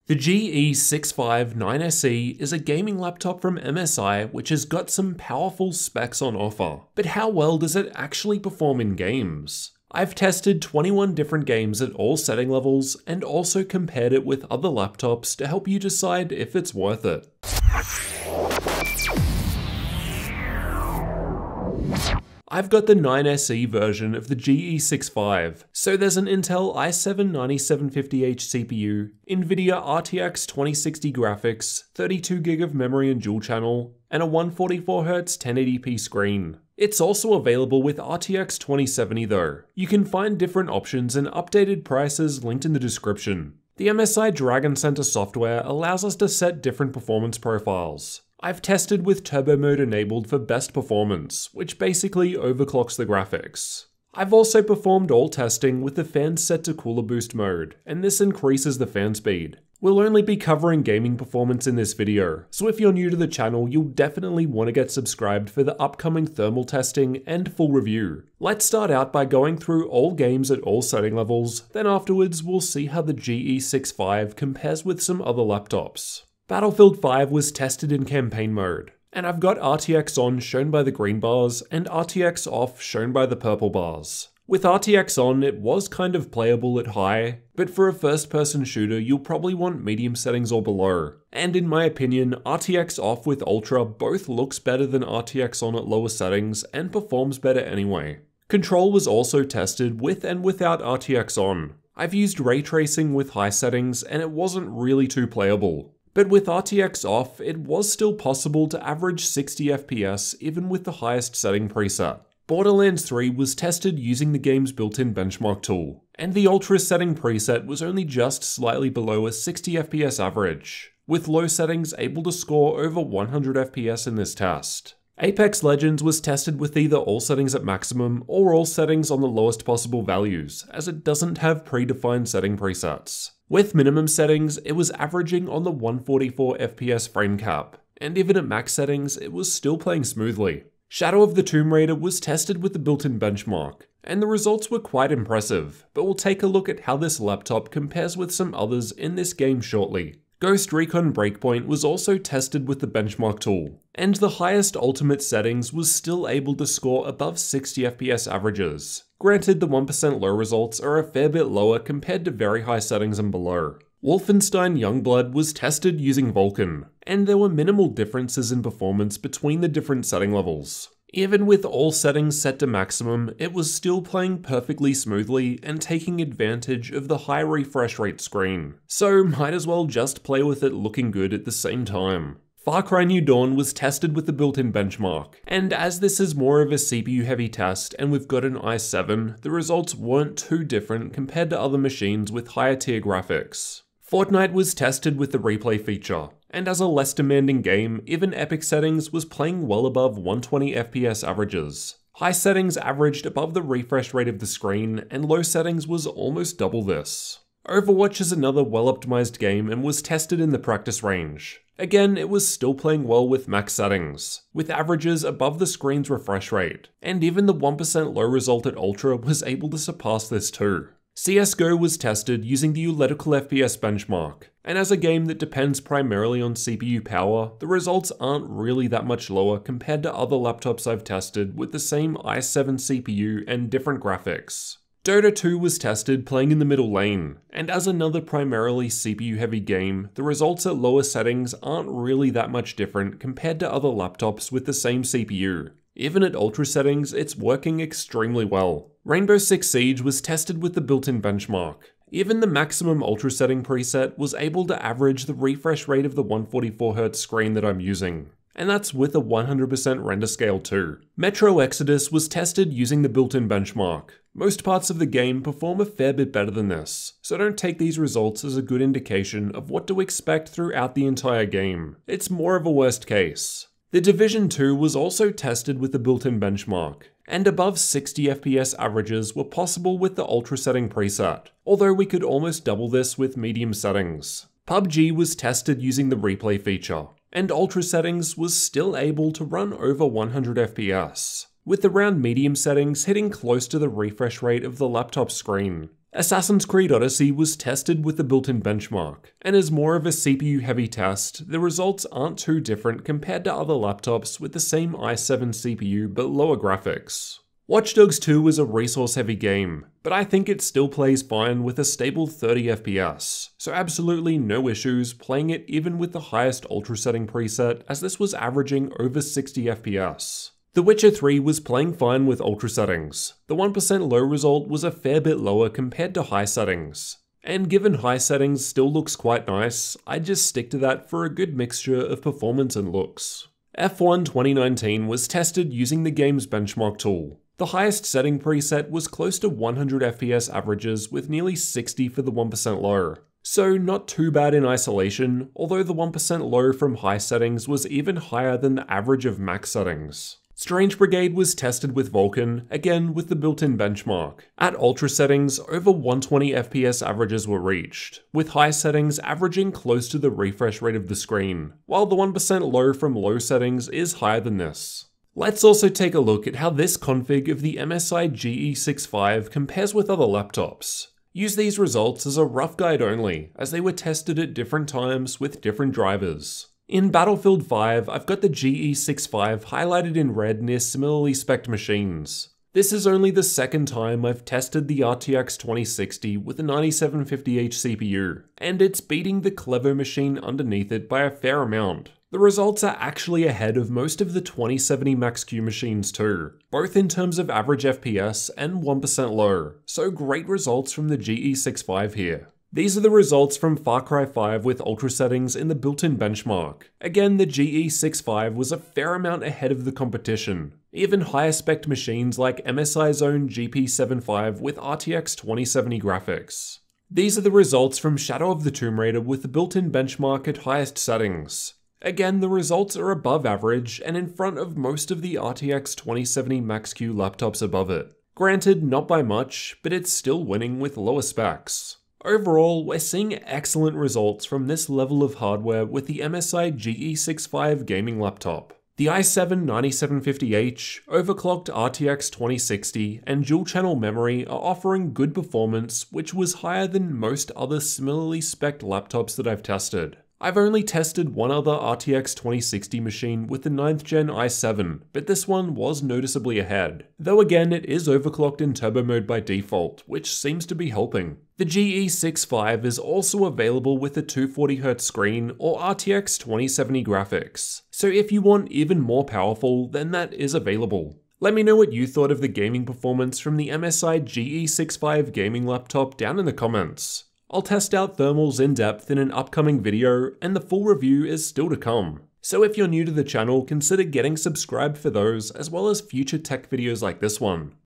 The GE65 9SE is a gaming laptop from MSI which has got some powerful specs on offer, but how well does it actually perform in games? I've tested 21 different games at all setting levels and also compared it with other laptops to help you decide if it's worth it. I've got the 9SE version of the GE65, so there's an Intel i7-9750H CPU, Nvidia RTX 2060 graphics, 32GB of memory and dual channel, and a 144Hz 1080p screen. It's also available with RTX 2070 though. You can find different options and updated prices linked in the description. The MSI Dragon Center software allows us to set different performance profiles. I've tested with turbo mode enabled for best performance, which basically overclocks the graphics. I've also performed all testing with the fan set to cooler boost mode, and this increases the fan speed. We'll only be covering gaming performance in this video, so if you're new to the channel, you'll definitely want to get subscribed for the upcoming thermal testing and full review. Let's start out by going through all games at all setting levels, then afterwards we'll see how the GE65 compares with some other laptops. Battlefield 5 was tested in campaign mode, and I've got RTX on shown by the green bars and RTX off shown by the purple bars. With RTX on, it was kind of playable at high, but for a first-person shooter you'll probably want medium settings or below. And in my opinion, RTX off with Ultra both looks better than RTX on at lower settings and performs better anyway. Control was also tested with and without RTX on. I've used ray tracing with high settings and it wasn't really too playable. But with RTX off, it was still possible to average 60 FPS even with the highest setting preset. Borderlands 3 was tested using the game's built-in benchmark tool, and the ultra setting preset was only just slightly below a 60 FPS average, with low settings able to score over 100 FPS in this test. Apex Legends was tested with either all settings at maximum or all settings on the lowest possible values, as it doesn't have predefined setting presets. With minimum settings, it was averaging on the 144 FPS frame cap, and even at max settings, it was still playing smoothly. Shadow of the Tomb Raider was tested with the built-in benchmark, and the results were quite impressive, but we'll take a look at how this laptop compares with some others in this game shortly. Ghost Recon Breakpoint was also tested with the benchmark tool, and the highest ultimate settings was still able to score above 60 FPS averages. Granted, the 1% low results are a fair bit lower compared to very high settings and below. Wolfenstein Youngblood was tested using Vulkan, and there were minimal differences in performance between the different setting levels. Even with all settings set to maximum, it was still playing perfectly smoothly and taking advantage of the high refresh rate screen, so might as well just play with it looking good at the same time. Far Cry New Dawn was tested with the built-in benchmark, and as this is more of a CPU-heavy test and we've got an i7, the results weren't too different compared to other machines with higher tier graphics. Fortnite was tested with the replay feature, and as a less demanding game, even epic settings was playing well above 120 FPS averages. High settings averaged above the refresh rate of the screen, and low settings was almost double this. Overwatch is another well-optimized game and was tested in the practice range. Again, it was still playing well with max settings, with averages above the screen's refresh rate, and even the 1% low result at Ultra was able to surpass this too. CSGO was tested using the Electrical FPS benchmark, and as a game that depends primarily on CPU power, the results aren't really that much lower compared to other laptops I've tested with the same i7 CPU and different graphics. Dota 2 was tested playing in the middle lane, and as another primarily CPU-heavy game, the results at lower settings aren't really that much different compared to other laptops with the same CPU. Even at ultra settings, it's working extremely well. Rainbow Six Siege was tested with the built-in benchmark. Even the maximum ultra setting preset was able to average the refresh rate of the 144Hz screen that I'm using. And that's with a 100% render scale too. Metro Exodus was tested using the built-in benchmark. Most parts of the game perform a fair bit better than this, so don't take these results as a good indication of what to expect throughout the entire game. It's more of a worst case. The Division 2 was also tested with the built-in benchmark, and above 60 FPS averages were possible with the ultra setting preset, although we could almost double this with medium settings. PUBG was tested using the replay feature, and ultra settings was still able to run over 100 FPS, with around medium settings hitting close to the refresh rate of the laptop screen. Assassin's Creed Odyssey was tested with the built-in benchmark, and as more of a CPU-heavy test, the results aren't too different compared to other laptops with the same i7 CPU but lower graphics. Watch Dogs 2 was a resource-heavy game, but I think it still plays fine with a stable 30 FPS, so absolutely no issues playing it even with the highest ultra setting preset, as this was averaging over 60 FPS. The Witcher 3 was playing fine with ultra settings. The 1% low result was a fair bit lower compared to high settings. And given high settings still looks quite nice, I'd just stick to that for a good mixture of performance and looks. F1 2019 was tested using the game's benchmark tool. The highest setting preset was close to 100 FPS averages with nearly 60 for the 1% low. So not too bad in isolation, although the 1% low from high settings was even higher than the average of max settings. Strange Brigade was tested with Vulkan, again with the built-in benchmark. At ultra settings, over 120 FPS averages were reached, with high settings averaging close to the refresh rate of the screen, while the 1% low from low settings is higher than this. Let's also take a look at how this config of the MSI GE65 compares with other laptops. Use these results as a rough guide only, as they were tested at different times with different drivers. In Battlefield 5, I've got the GE65 highlighted in red near similarly spec'd machines. This is only the second time I've tested the RTX 2060 with a 9750H CPU, and it's beating the Clevo machine underneath it by a fair amount. The results are actually ahead of most of the 2070 Max-Q machines too, both in terms of average FPS and 1% low, so great results from the GE65 here. These are the results from Far Cry 5 with ultra settings in the built-in benchmark. Again, the GE65 was a fair amount ahead of the competition. Even higher spec machines like MSI's own GP75 with RTX 2070 graphics. These are the results from Shadow of the Tomb Raider with the built-in benchmark at highest settings. Again, the results are above average and in front of most of the RTX 2070 Max-Q laptops above it. Granted, not by much, but it's still winning with lower specs. Overall, we're seeing excellent results from this level of hardware with the MSI GE65 gaming laptop. The i7 9750H, overclocked RTX 2060, and dual-channel memory are offering good performance, which was higher than most other similarly spec'd laptops that I've tested. I've only tested one other RTX 2060 machine with the 9th gen i7, but this one was noticeably ahead. Though again, it is overclocked in turbo mode by default, which seems to be helping. The GE65 is also available with a 240Hz screen or RTX 2070 graphics, so if you want even more powerful, then that is available. Let me know what you thought of the gaming performance from the MSI GE65 gaming laptop down in the comments. I'll test out thermals in depth in an upcoming video, and the full review is still to come. So if you're new to the channel, consider getting subscribed for those, as well as future tech videos like this one.